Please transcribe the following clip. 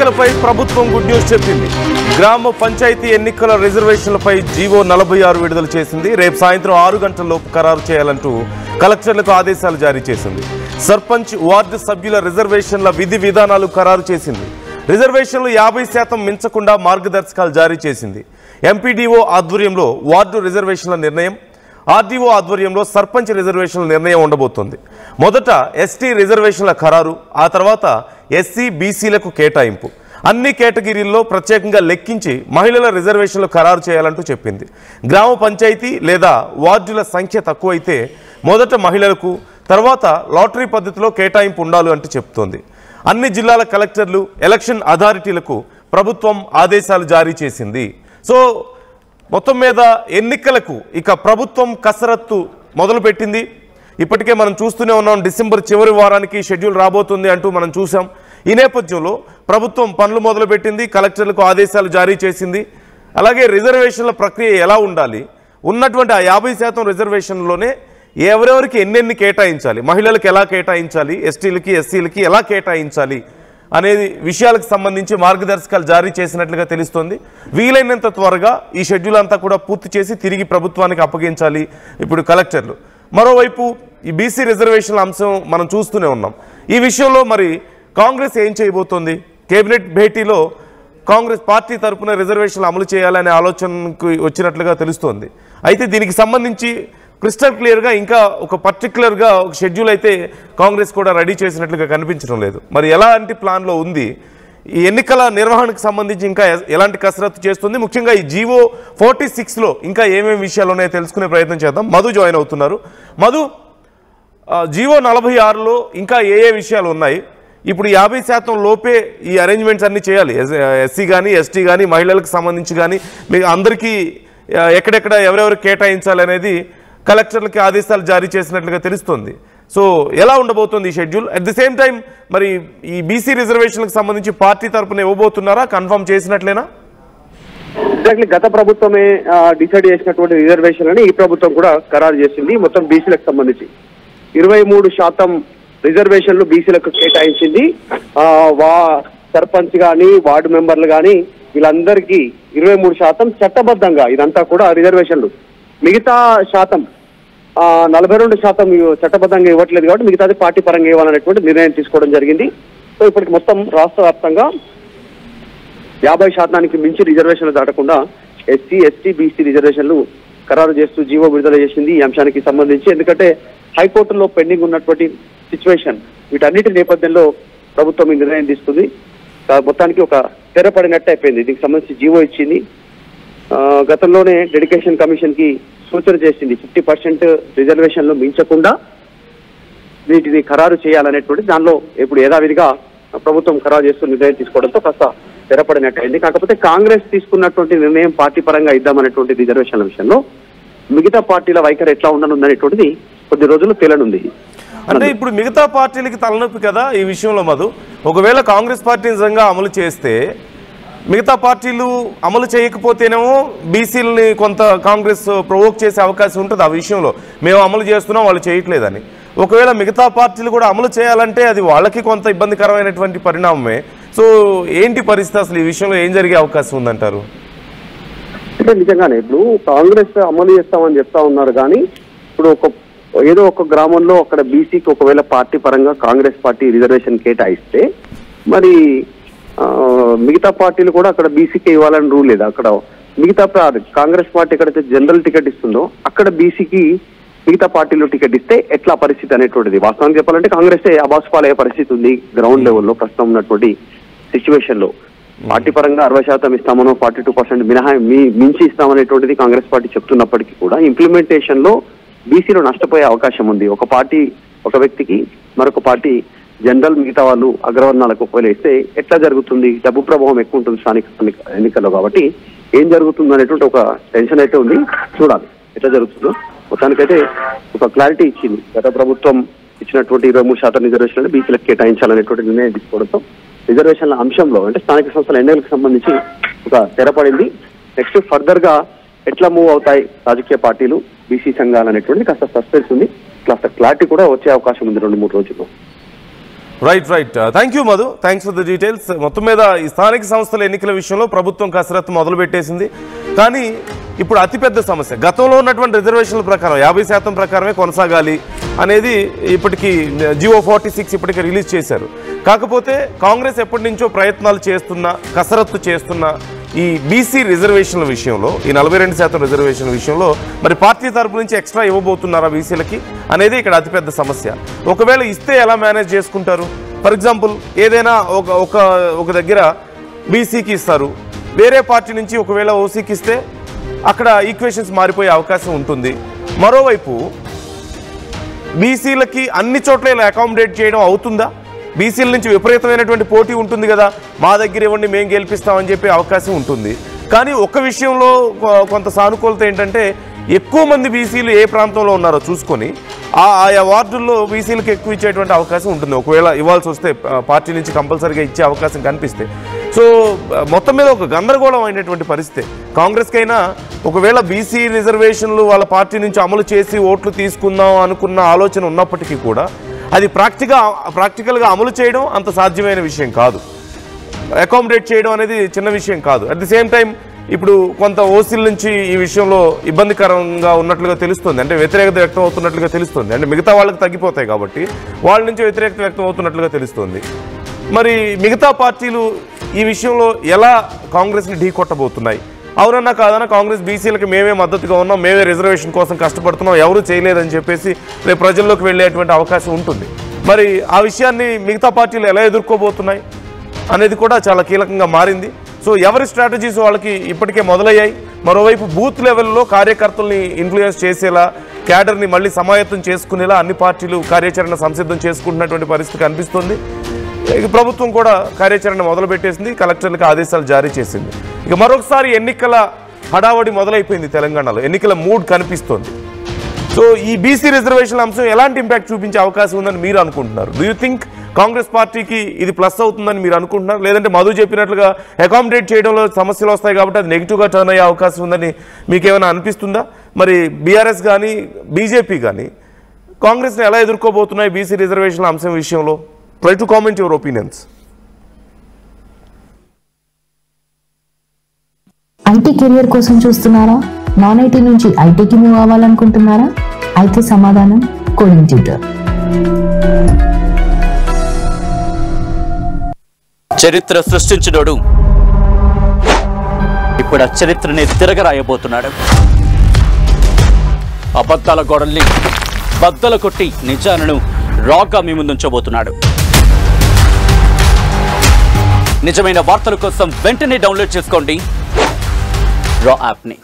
ఎన్నికలపై ప్రభుత్వం good news చెప్పింది. గ్రామ పంచాయతీ ఎన్నికల రిజర్వేషన్లపై జీవో 46 విడుదల చేసింది. రేపు సాయంత్రం 6 గంటలలోపు ఖరారు చేయాలంటూ కలెక్టర్లకు ఆదేశాలు జారీ చేసింది. సర్పంచ్ వార్డు సభ్యుల రిజర్వేషన్ల విధి విధానాలు ఖరారు చేసింది. రిజర్వేషన్లు 50% మించకుండా మార్గదర్శకాలు జారీ చేసింది. ఎంపీడీఓ ఆధ్వర్యంలో వార్డు రిజర్వేషన్ల నిర్ణయం, ఆర్డీఓ ఆధ్వర్యంలో సర్పంచ్ రిజర్వేషన్ల నిర్ణయం ఉండబోతోంది. మొదట ఎస్టీ రిజర్వేషన్ల ఖరారు, ఆ తర్వాత ఎస్సీ బీసీలకు కేటాయింపు. అన్ని కేటగిరీల్లో ప్రత్యేకంగా లెక్కించి మహిళల రిజర్వేషన్లు ఖరారు చేయాలంటూ చెప్పింది. గ్రామ పంచాయతీ లేదా వార్డుల సంఖ్య తక్కువైతే మొదట మహిళలకు, తర్వాత లాటరీ పద్ధతిలో కేటాయింపు ఉండాలి అంటూ చెప్తోంది. అన్ని జిల్లాల కలెక్టర్లు, ఎలక్షన్ అథారిటీలకు ప్రభుత్వం ఆదేశాలు జారీ చేసింది. సో మొత్తం మీద ఎన్నికలకు ఇక ప్రభుత్వం కసరత్తు మొదలుపెట్టింది. ఇప్పటికే మనం చూస్తూనే ఉన్నాం, డిసెంబర్ చివరి వారానికి షెడ్యూల్ రాబోతుంది అంటూ మనం చూసాం. ఈ నేపథ్యంలో ప్రభుత్వం పనులు మొదలుపెట్టింది, కలెక్టర్లకు ఆదేశాలు జారీ చేసింది. అలాగే రిజర్వేషన్ల ప్రక్రియ ఎలా ఉండాలి, ఉన్నటువంటి ఆ 50% రిజర్వేషన్లోనే ఎవరెవరికి ఎన్నెన్ని కేటాయించాలి, మహిళలకు ఎలా కేటాయించాలి, ఎస్టీలకి ఎస్సీలకి ఎలా కేటాయించాలి అనేది విషయాలకు సంబంధించి మార్గదర్శకాలు జారీ చేసినట్లుగా తెలుస్తోంది. వీలైనంత త్వరగా ఈ షెడ్యూల్ అంతా కూడా పూర్తి చేసి తిరిగి ప్రభుత్వానికి అప్పగించాలి ఇప్పుడు కలెక్టర్లు. మరోవైపు ఈ బీసీ రిజర్వేషన్ల అంశం మనం చూస్తూనే ఉన్నాం. ఈ విషయంలో మరి కాంగ్రెస్ ఏం చేయబోతోంది? కేబినెట్ భేటీలో కాంగ్రెస్ పార్టీ తరఫున రిజర్వేషన్లు అమలు చేయాలనే ఆలోచనకు వచ్చినట్లుగా తెలుస్తోంది. అయితే దీనికి సంబంధించి క్రిస్టల్ క్లియర్గా ఇంకా ఒక పర్టికులర్గా ఒక షెడ్యూల్ అయితే కాంగ్రెస్ కూడా రెడీ చేసినట్లుగా కనిపించడం లేదు. మరి ఎలాంటి ప్లాన్లో ఉంది, ఈ ఎన్నికల నిర్వహణకు సంబంధించి ఇంకా ఎలాంటి కసరత్తు చేస్తుంది, ముఖ్యంగా ఈ జీవో 46లో ఇంకా ఏమేమి విషయాలు ఉన్నాయో తెలుసుకునే ప్రయత్నం చేద్దాం. మధు జాయిన్ అవుతున్నారు. మధు, జీవో 46లో ఇంకా ఏ విషయాలు ఉన్నాయి? ఇప్పుడు 50% లోపే ఈ అరేంజ్మెంట్స్ అన్నీ చేయాలి. ఎస్సీ కానీ ఎస్టీ కానీ మహిళలకు సంబంధించి కానీ మీకు అందరికీ ఎక్కడెక్కడ ఎవరెవరు కేటాయించాలి అనేది కలెక్టర్లకి ఆదేశాలు జారీ చేసినట్లుగా తెలుస్తుంది. సో ఎలా ఉండబోతుంది ఈ schedule? At the same time మరి ఈ బీసీ రిజర్వేషన్లకు సంబంధించి పార్టీ తరఫున ఇవ్వబోతున్నారా, కన్ఫర్మ్ చేసినట్లేనా? ఎగ్జాక్ట్లీ గత ప్రభుత్వమే డిసైడ్ చేసినటువంటి రిజర్వేషన్లని ఈ ప్రభుత్వం కూడా ఖరారు చేసింది. మొత్తం బీసీలకు సంబంధించి 23% రిజర్వేషన్లు బీసీలకు కేటాయించింది. సర్పంచ్ కానీ వార్డు మెంబర్లు కానీ వీళ్ళందరికీ 23% చట్టబద్ధంగా ఇదంతా కూడా రిజర్వేషన్లు. మిగతా శాతం 42% చట్టబద్ధంగా ఇవ్వట్లేదు కాబట్టి మిగతాది పార్టీ పరంగా ఇవ్వాలనేటువంటి నిర్ణయం తీసుకోవడం జరిగింది. సో ఇప్పటికి మొత్తం రాష్ట్ర వ్యాప్తంగా 50% మించి రిజర్వేషన్లు దాటకుండా ఎస్సీ ఎస్టీ బీసీ రిజర్వేషన్లు ఖరారు చేస్తూ జీవో విడుదల చేసింది ఈ అంశానికి సంబంధించి. ఎందుకంటే హైకోర్టులో పెండింగ్ ఉన్నటువంటి సిచ్యువేషన్, వీటన్నిటి నేపథ్యంలో ప్రభుత్వం ఈ నిర్ణయం తీసుకుంది. మొత్తానికి ఒక తెరపడినట్టు అయిపోయింది. దీనికి సంబంధించి జీవో ఇచ్చింది. గతంలోనే డెడికేషన్ కమిషన్ కి సూచన చేసింది 50% రిజర్వేషన్లు మించకుండా వీటిని ఖరారు చేయాలనేటువంటి. దానిలో ఇప్పుడు యథావిధిగా ప్రభుత్వం ఖరారు చేస్తూ నిర్ణయం తీసుకోవడంతో కాస్త తెరపడినట్టయింది. కాకపోతే కాంగ్రెస్ తీసుకున్నటువంటి నిర్ణయం పార్టీ పరంగా ఇద్దామనేటువంటి రిజర్వేషన్ల విషయంలో మిగతా పార్టీల వైఖరి ఎట్లా ఉండనుందనేటువంటిది కొద్ది రోజులు తేలనుంది. అంటే ఇప్పుడు మిగతా పార్టీలకి తలనొప్పి కదా ఈ విషయంలో మధు. ఒకవేళ కాంగ్రెస్ పార్టీ నిజంగా అమలు చేస్తే మిగతా పార్టీలు అమలు చేయకపోతేనేమో బీసీలని కొంత కాంగ్రెస్ ప్రొవోక్ చేసే అవకాశం ఉంటుంది ఆ విషయంలో, మేము అమలు చేస్తున్నాం వాళ్ళు చేయట్లేదని. ఒకవేళ మిగతా పార్టీలు కూడా అమలు చేయాలంటే అది వాళ్ళకి కొంత ఇబ్బందికరమైనటువంటి పరిణామమే. సో ఏంటి పరిస్థితి, అసలు ఈ విషయంలో ఏం జరిగే అవకాశం ఉందంటారు? అంటే నిజంగానే ఇప్పుడు కాంగ్రెస్ అమలు చేస్తామని చెప్తా ఉన్నారు కానీ ఇప్పుడు ఏదో ఒక గ్రామంలో అక్కడ బీసీకి ఒకవేళ పార్టీ పరంగా కాంగ్రెస్ పార్టీ రిజర్వేషన్ కేటాయిస్తే మరి మిగతా పార్టీలు కూడా అక్కడ బీసీకి ఇవ్వాలని రూల్ లేదు. అక్కడ మిగతా కాంగ్రెస్ పార్టీ ఎక్కడైతే జనరల్ టికెట్ ఇస్తుందో అక్కడ బీసీకి మిగతా పార్టీలో టికెట్ ఇస్తే ఎట్లా పరిస్థితి అనేటువంటిది వాస్తవానికి చెప్పాలంటే కాంగ్రెస్ అబాస్పాలయ్యే పరిస్థితి ఉంది గ్రౌండ్ లెవెల్లో ప్రస్తుతం ఉన్నటువంటి సిచ్యువేషన్ లో. పార్టీ పరంగా 60% ఇస్తామనో 42% మించి ఇస్తామనేటువంటిది కాంగ్రెస్ పార్టీ చెప్తున్నప్పటికీ కూడా ఇంప్లిమెంటేషన్ లో బీసీలో నష్టపోయే అవకాశం ఉంది. ఒక పార్టీ ఒక వ్యక్తికి, మరొక పార్టీ జనరల్ మిగతా వాళ్ళు అగ్రవర్ణాలకు ఒకవేళ ఇస్తే ఎట్లా జరుగుతుంది? డబ్బు ప్రభావం ఎక్కువ ఉంటుంది స్థానిక ఎన్నికల్లో. కాబట్టి ఏం జరుగుతుంది అనేటువంటి ఒక టెన్షన్ అయితే ఉంది. చూడాలి ఎట్లా జరుగుతుందో. మొత్తానికైతే ఒక క్లారిటీ ఇచ్చింది గత ప్రభుత్వం ఇచ్చినటువంటి 23% రిజర్వేషన్లు బీసీలకు కేటాయించాలనేటువంటి నిర్ణయం తీసుకోవడంతో రిజర్వేషన్ల అంశంలో అంటే స్థానిక సంస్థల ఎన్నికలకు సంబంధించి ఒక తెరపడింది. నెక్స్ట్ ఫర్దర్ గా ఎట్లా మూవ్ అవుతాయి రాజకీయ పార్టీలు, బీసీ సంఘాలు అనేటువంటిది కాస్త సస్పెన్స్ ఉంది. కాస్త క్లారిటీ కూడా వచ్చే అవకాశం ఉంది 2-3 రోజుల్లో. Right thank you Madhu, thanks for the details. మొత్తం మీద ఈ స్థానిక సంస్థల ఎన్నికల విషయంలో ప్రభుత్వం కసరత్తు మొదలుపెట్టేసింది. కానీ ఇప్పుడు అతిపెద్ద సమస్య, గతంలో ఉన్నటువంటి రిజర్వేషన్ల ప్రకారం 50% ప్రకారమే కొనసాగాలి అనేది ఇప్పటికీ జియో 46 ఇప్పటికీ రిలీజ్ చేశారు. కాకపోతే కాంగ్రెస్ ఎప్పటి నుంచో ప్రయత్నాలు చేస్తున్న, కసరత్తు చేస్తున్న ఈ బీసీ రిజర్వేషన్ల విషయంలో, ఈ 42% రిజర్వేషన్ల విషయంలో మరి పార్టీ తరపు నుంచి ఎక్స్ట్రా ఇవ్వబోతున్నారా బీసీలకి అనేది ఇక్కడ అతిపెద్ద సమస్య. ఒకవేళ ఇస్తే ఎలా మేనేజ్ చేసుకుంటారు? ఫర్ ఎగ్జాంపుల్ ఏదైనా ఒక దగ్గర బీసీకి ఇస్తారు, వేరే పార్టీ నుంచి ఒకవేళ ఓసీకి ఇస్తే అక్కడ ఈక్వేషన్స్ మారిపోయే అవకాశం ఉంటుంది. మరోవైపు బీసీలకి అన్ని చోట్ల ఇలా అకామిడేట్ చేయడం అవుతుందా? బీసీల నుంచి విపరీతమైనటువంటి పోటీ ఉంటుంది కదా, మా దగ్గర ఇవ్వండి మేము గెలిపిస్తామని చెప్పే అవకాశం ఉంటుంది. కానీ ఒక విషయంలో కొంత సానుకూలత ఏంటంటే, ఎక్కువ మంది బీసీలు ఏ ప్రాంతంలో ఉన్నారో చూసుకొని ఆయా వార్డుల్లో బీసీలకు ఎక్కువ ఇచ్చేటువంటి అవకాశం ఉంటుంది, ఒకవేళ ఇవ్వాల్సి వస్తే పార్టీ నుంచి కంపల్సరీగా ఇచ్చే అవకాశం కనిపిస్తే. సో మొత్తం మీద ఒక గందరగోళం అయినటువంటి పరిస్థితి. కాంగ్రెస్కైనా ఒకవేళ బీసీ రిజర్వేషన్లు వాళ్ళ పార్టీ నుంచి అమలు చేసి ఓట్లు తీసుకుందాం అనుకున్న ఆలోచన ఉన్నప్పటికీ కూడా అది ప్రాక్టికల్గా అమలు చేయడం అంత సాధ్యమైన విషయం కాదు. అకామిడేట్ చేయడం అనేది చిన్న విషయం కాదు. అట్ ది సేమ్ టైం ఇప్పుడు కొంత ఓసీల నుంచి ఈ విషయంలో ఇబ్బందికరంగా ఉన్నట్లుగా తెలుస్తుంది, అంటే వ్యతిరేకత వ్యక్తం అవుతున్నట్లుగా తెలుస్తుంది. అంటే మిగతా వాళ్ళకి తగ్గిపోతాయి కాబట్టి వాళ్ళ నుంచి వ్యతిరేకత వ్యక్తం అవుతున్నట్లుగా తెలుస్తుంది. మరి మిగతా పార్టీలు ఈ విషయంలో ఎలా కాంగ్రెస్ని ఢీ కొట్టబోతున్నాయి? అవునన్నా కాదన్నా కాంగ్రెస్ బీసీలకు మేమే మద్దతుగా ఉన్నాం, మేమే రిజర్వేషన్ కోసం కష్టపడుతున్నాం, ఎవరూ చేయలేదని చెప్పేసి రేపు ప్రజల్లోకి వెళ్ళేటువంటి అవకాశం ఉంటుంది. మరి ఆ విషయాన్ని మిగతా పార్టీలు ఎలా ఎదుర్కోబోతున్నాయి అనేది కూడా చాలా కీలకంగా మారింది. సో ఎవరి స్ట్రాటజీస్ వాళ్ళకి ఇప్పటికే మొదలయ్యాయి. మరోవైపు బూత్ లెవెల్లో కార్యకర్తల్ని ఇన్ఫ్లుయెన్స్ చేసేలా, క్యాడర్ని మళ్ళీ సమాయత్తం చేసుకునేలా అన్ని పార్టీలు కార్యాచరణ సంసిద్ధం చేసుకుంటున్నటువంటి పరిస్థితి కనిపిస్తుంది. ప్రభుత్వం కూడా కార్యాచరణ మొదలుపెట్టేసింది, కలెక్టర్లకు ఆదేశాలు జారీ చేసింది. ఇక మరొకసారి ఎన్నికల హడావడి మొదలైపోయింది తెలంగాణలో, ఎన్నికల మూడ్ కనిపిస్తోంది. సో ఈ బీసీ రిజర్వేషన్ల అంశం ఎలాంటి ఇంపాక్ట్ చూపించే అవకాశం ఉందని మీరు అనుకుంటున్నారు? డూ యూ థింక్ కాంగ్రెస్ పార్టీకి ఇది ప్లస్ అవుతుందని మీరు అనుకుంటున్నారు, లేదంటే మధు చెప్పినట్లుగా అకామిడేట్ చేయడంలో సమస్యలు వస్తాయి కాబట్టి అది నెగిటివ్గా టర్న్ అయ్యే అవకాశం ఉందని మీకేమైనా అనిపిస్తుందా? మరి బీఆర్ఎస్ కానీ బీజేపీ కానీ కాంగ్రెస్ని ఎలా ఎదుర్కోబోతున్నాయి బీసీ రిజర్వేషన్ల అంశం విషయంలో? Try to comment your opinions. IT career కోసం చూస్తున్నారా? నాన్ ఐటీ నుంచి ఐటీకి మూవ్ అవ్వాలనుకుంటున్నారా? అయితే సమాధానం కోడింగ్ ట్యూటర్. చరిత్ర సృష్టించినోడు ఇప్పుడు ఆ చరిత్రని తిరగరాయబోతున్నాడు. అబద్ధాల గోడల్ని బద్దలు కొట్టి నిజాలను రాగా మీ ముందుంచబోతున్నాడు. నిజమైన వార్తల కోసం వెంటనే డౌన్లోడ్ చేసుకోండి రా యాప్ని.